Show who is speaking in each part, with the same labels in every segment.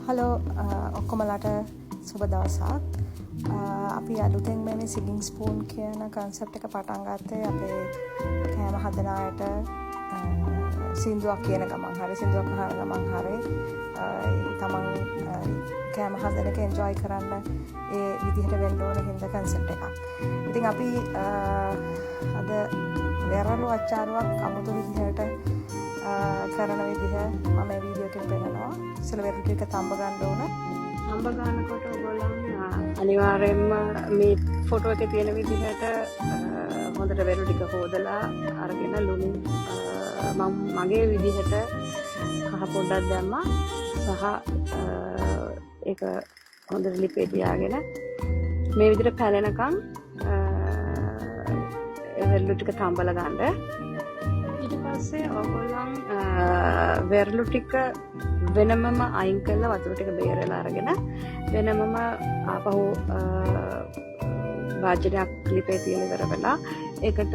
Speaker 1: Hello ඔක්කොමලට සුබ දවසක්. අපි අලුතෙන් මේ සිලිං ස්පූන් කියන කන්සෙප්ට් එක පටන් ගත්තේ අපේ කෑම හදන අයට සින්දුවක් කියන ගමන් හරි සින්දුවක් අහන ගමන් හරි තමන් කෑම හදන එක එන්ජොයි කරන්න ඒ විදිහට වෙන්න ඕන හින්දා කන්සෙප්ට් එකක්. ඉතින් අපි අද වෙරළු අච්චාරුවක් අමුතු විදිහට කරන විදිහ මම මේ වීඩියෝ එකෙන් පෙන්නනවා. ඉස්සෙල්ලා වෙරළු ටික තඹ ගන්න ඕන.
Speaker 2: තඹ ගන්නකොට ඔයගොල්ලන් අනිවාර්යයෙන්ම මේ ෆොටෝ එකේ තියෙන විදිහට හොඳට වෙරළු ටික හොදලා අරගෙන ලුණු මම මගේ විදිහට කහ පොඩ්ඩක් දැම්මා සහ ඒක හොඳට ලිපේ තියාගෙන මේ විදිහට පැලෙනකන් වෙරළු ටික තඹලා ගන්න. ඊට පස්සේ ඔයගොල්ලන් වෙරළු ටික වෙනමම අයින් කරලා වතුර ටික බේරලා අරගෙන වෙනමම ආපහු වාජනයක් ලිපේ තියලා ඉවර වෙලා ඒකට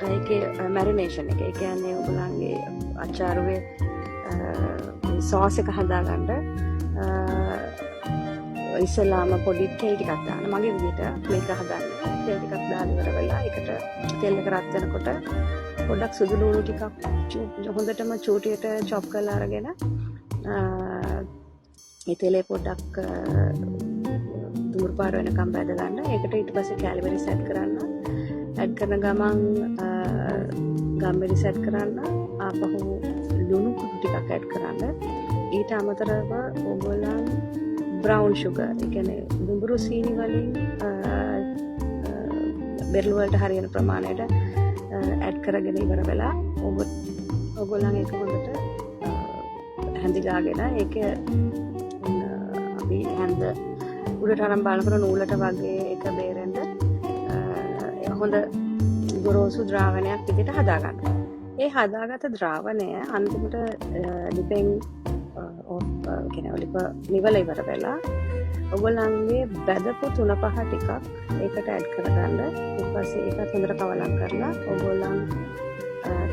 Speaker 2: ඒකේ මැරිනේෂන් එක ඒ කියන්නේ ඔයගොල්ලන්ගේ අචාරුවේ සෝස් එක හදාගන්න ඉස්සලාම පොඩි තෙල් ටිකක් දාන්න. මගේ විදිහට මේක හදන්න තෙල් ටිකක් දාලා ඉවර වෙලා ඒකට තෙල් එක රත් වෙනකොට පොඩ්ඩක් සුදු ලුණු ටිකක් හොඳටම චූටියට චොප් කරලා අරගෙන ඒ තෙලේ පොඩ්ඩක් දුර පාර වෙනකම් බැද ගන්න. ඒකට ඊට පස්සේ කැලිබරි සෙට් කරන්න. ඇඩ් කරන ගමන් ගම්බරි සෙට් කරන්න. ආපහු ලුණු ටිකක් ඇඩ් කරන්න. ඊට අමතරව ඔයගොල්ලන් බ්‍රවුන් ෂුගර් ඒ කියන්නේ දුඹුරු සීනි වලින් බෙරළු වලට හරියන ප්‍රමාණයට ඇඩ් කරගෙන ඉවර වෙලා ඔයගොල්ලන් ඒක හොඳට හැඳිලාගෙන ඒක අපි හැඳ උඩට අරන් බලනකොට නූලට වගේ ඒක බේරෙන්න හොඳ ගොරෝසු ද්‍රාවණයක් විදිහට හදාගන්න. ඒ හදාගත්ත ද්‍රාවණය අන්තිමට ලිපෙන් ලිප නිවල ඉවර වෙලා ඔයගොල්ලන්ගේ බැදපු 3-5 ටිකක් ඒකට ඇඩ් කරගන්න. ඊට පස්සේ ඒකත් හොඳට කවලම් කරලා ඔයගොල්ලන්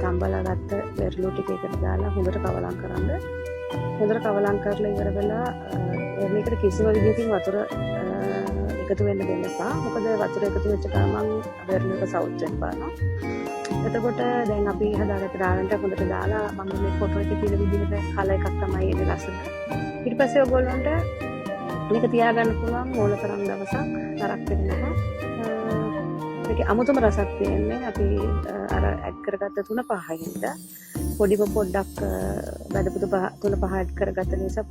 Speaker 2: තඹලා ගත්ත වෙරළු ටික එකට දාලා හොඳට කවලම් කරන්න. හොඳට කවලම් කරලා ඉවර වෙලා මේකට කිසිම විදිහකින් වතුර එකතු වෙන්න දෙන්න එපා. මොකද වතුර එකතු වෙච්ච ගමන් වෙරළු එක සවුත් වෙන්න පානවා. එතකොට දැන් අපි හදාගත්ත දාලන්ට හොඳට දාලා මම මේ ෆොටෝ එකේ තියෙන විදිහට කලර් එකක් තමයි එන්නේ ලස්සන. ඊට පස්සේ ඔයගොල්ලන්ට මේක තියාගන්න පුළුවන් ඕන තරම් දවසක් නරක වෙන්නේ නැහැ. මේකේ අමුතුම රසක් තියෙන්නේ අපි අර ඇඩ් කරගත්ත 3-5 හින්දා පොඩිම පොඩ්ඩක් බඩපුතු 3-5 ඇඩ් කරගත්ත නිසා